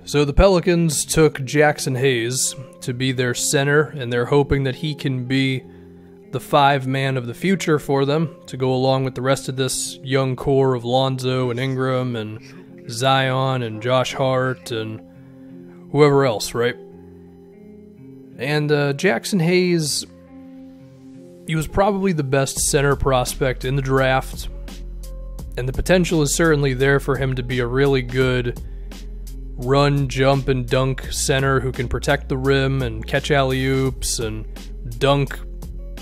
So the Pelicans took Jaxson Hayes to be their center, and they're hoping that he can be the five-man of the future for them to go along with the rest of this young core of Lonzo and Ingram and Zion and Josh Hart and whoever else, right? And Jaxson Hayes, he was probably the best center prospect in the draft, and the potential is certainly there for him to be a really good run, jump, and dunk center who can protect the rim and catch alley-oops and dunk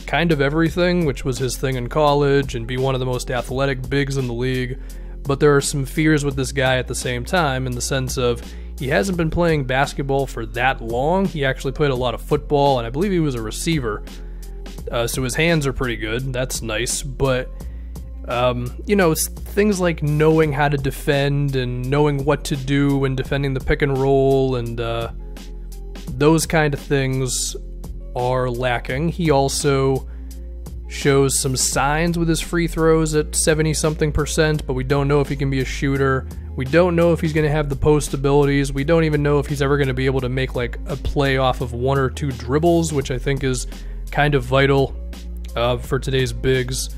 kind of everything, which was his thing in college, and be one of the most athletic bigs in the league. But there are some fears with this guy at the same time, in the sense of he hasn't been playing basketball for that long. He actually played a lot of football, and I believe he was a receiver. So his hands are pretty good. That's nice. But it's things like knowing how to defend and knowing what to do when defending the pick and roll and those kind of things are lacking. He also shows some signs with his free throws at 70-something%, but we don't know if he can be a shooter. We don't know if he's going to have the post abilities. We don't even know if he's ever going to be able to make like a play off of one or two dribbles, which I think is kind of vital for today's bigs.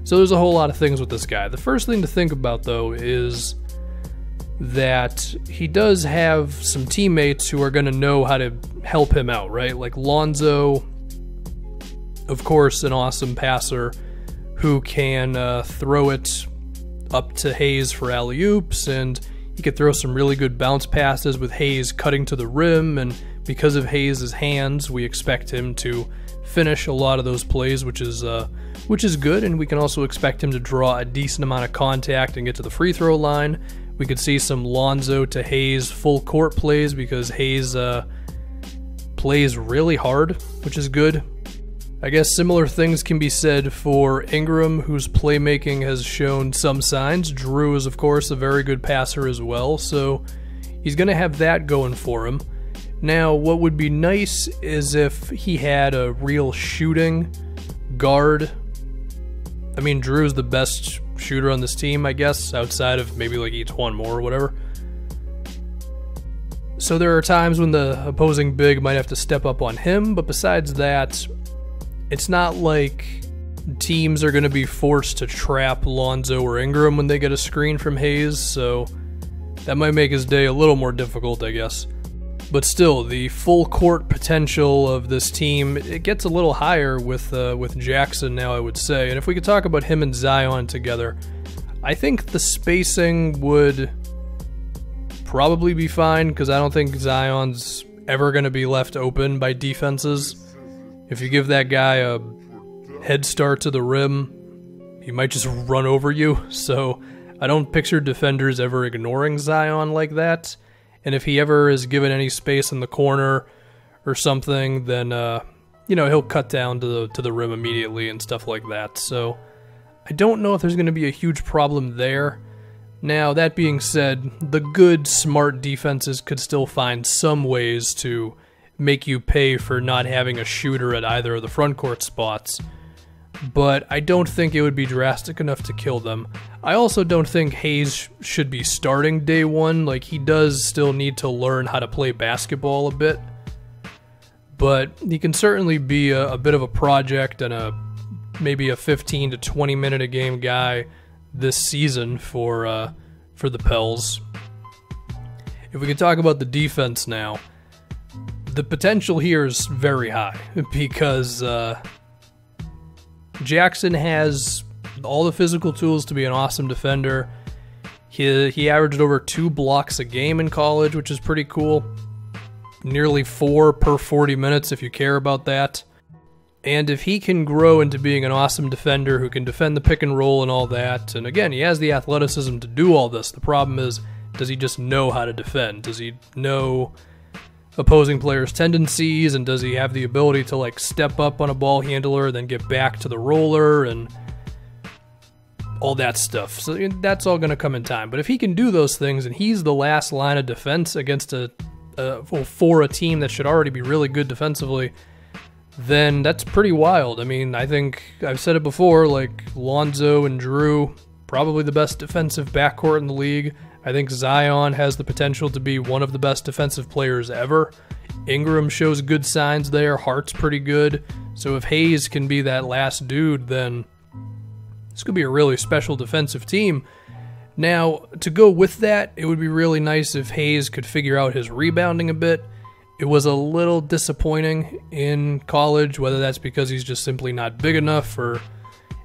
So there's a whole lot of things with this guy. The first thing to think about, though, is that he does have some teammates who are going to know how to help him out, right? Like Lonzo, of course, an awesome passer who can throw it up to Hayes for alley-oops, and he could throw some really good bounce passes with Hayes cutting to the rim, and because of Hayes' hands, we expect him to finish a lot of those plays, which is good, and we can also expect him to draw a decent amount of contact and get to the free throw line. We could see some Lonzo to Hayes full court plays because Hayes plays really hard, which is good. I guess similar things can be said for Ingram, whose playmaking has shown some signs. Drew is, of course, a very good passer as well, so he's going to have that going for him. Now, what would be nice is if he had a real shooting guard. I mean, Drew's the best shooter on this team, I guess, outside of maybe like each one more or whatever. So there are times when the opposing big might have to step up on him, but besides that, it's not like teams are going to be forced to trap Lonzo or Ingram when they get a screen from Hayes, so that might make his day a little more difficult, I guess. But still, the full court potential of this team, it gets a little higher with Jaxson now, I would say. And if we could talk about him and Zion together, I think the spacing would probably be fine, because I don't think Zion's ever going to be left open by defenses. If you give that guy a head start to the rim, he might just run over you. So I don't picture defenders ever ignoring Zion like that. And if he ever is given any space in the corner or something, then he'll cut down to the rim immediately and stuff like that. So I don't know if there's going to be a huge problem there. Now, that being said, the good, smart defenses could still find some ways to make you pay for not having a shooter at either of the front court spots. But I don't think it would be drastic enough to kill them. I also don't think Hayes should be starting day one. Like, he does still need to learn how to play basketball a bit. But he can certainly be a bit of a project and maybe a 15 to 20 minute a game guy this season for the Pels. If we could talk about the defense now, the potential here is very high because Jaxson has all the physical tools to be an awesome defender. He averaged over 2 blocks a game in college, which is pretty cool. Nearly 4 per 40 minutes if you care about that. And if he can grow into being an awesome defender who can defend the pick and roll and all that, and again, he has the athleticism to do all this. The problem is, does he just know how to defend? Does he know opposing players' tendencies, and does he have the ability to like step up on a ball handler, then get back to the roller and all that stuff? So that's all going to come in time. But if he can do those things, and he's the last line of defense against for a team that should already be really good defensively, then that's pretty wild. I mean, I think I've said it before, like Lonzo and Drew, probably the best defensive backcourt in the league. I think Zion has the potential to be one of the best defensive players ever. Ingram shows good signs there. Hart's pretty good. So if Hayes can be that last dude, then this could be a really special defensive team. Now, to go with that, it would be really nice if Hayes could figure out his rebounding a bit. It was a little disappointing in college, whether that's because he's just simply not big enough or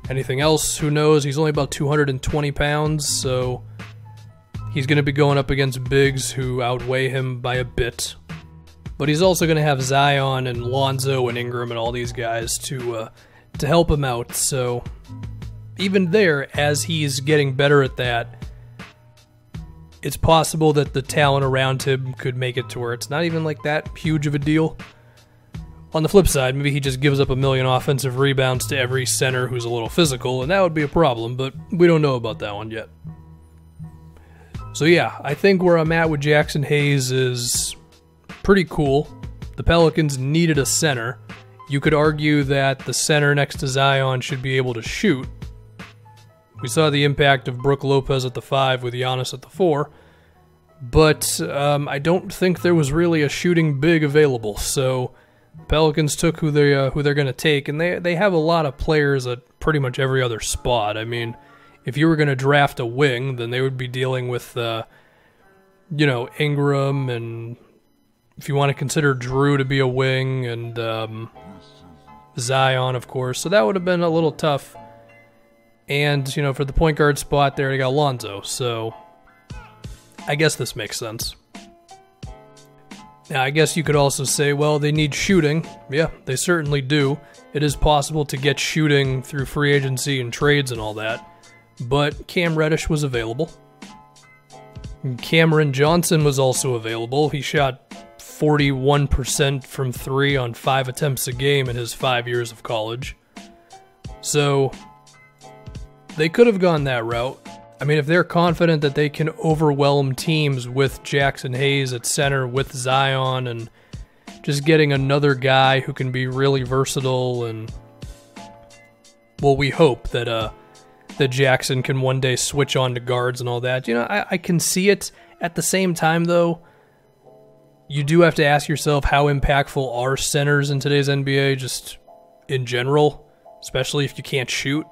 anything else. Who knows? He's only about 220 pounds, so he's going to be going up against bigs who outweigh him by a bit. But he's also going to have Zion and Lonzo and Ingram and all these guys to help him out. So even there, as he's getting better at that, it's possible that the talent around him could make it to where it's not even like that huge of a deal. On the flip side, maybe he just gives up a million offensive rebounds to every center who's a little physical, and that would be a problem, but we don't know about that one yet. So yeah, I think where I'm at with Jaxson Hayes is pretty cool. The Pelicans needed a center. You could argue that the center next to Zion should be able to shoot. We saw the impact of Brook Lopez at the 5 with Giannis at the 4, but I don't think there was really a shooting big available. So Pelicans took who they're going to take, and they have a lot of players at pretty much every other spot. I mean, if you were going to draft a wing, then they would be dealing with Ingram, and if you want to consider Drew to be a wing, and Zion, of course. So that would have been a little tough. And, for the point guard spot there, they got Lonzo. So I guess this makes sense. Now, I guess you could also say, well, they need shooting. Yeah, they certainly do. It is possible to get shooting through free agency and trades and all that. But Cam Reddish was available. Cameron Johnson was also available. He shot 41% from 3 on 5 attempts a game in his 5 years of college. So they could have gone that route. I mean, if they're confident that they can overwhelm teams with Jaxson Hayes at center, with Zion, and just getting another guy who can be really versatile, and well, we hope that Jaxson can one day switch on to guards and all that. I can see it. At the same time, though, you do have to ask yourself, how impactful are centers in today's NBA, just in general, especially if you can't shoot.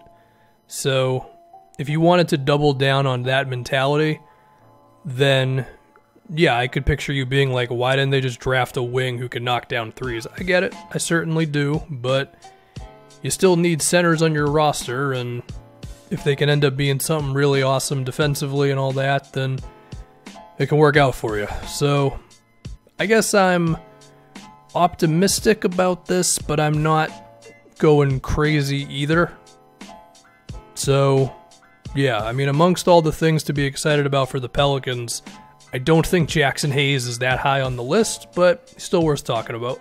So if you wanted to double down on that mentality, then yeah, I could picture you being like, why didn't they just draft a wing who can knock down threes? I get it. I certainly do. But you still need centers on your roster, and if they can end up being something really awesome defensively and all that, then it can work out for you. So I guess I'm optimistic about this, but I'm not going crazy either. So yeah, I mean, amongst all the things to be excited about for the Pelicans, I don't think Jaxson Hayes is that high on the list, but still worth talking about.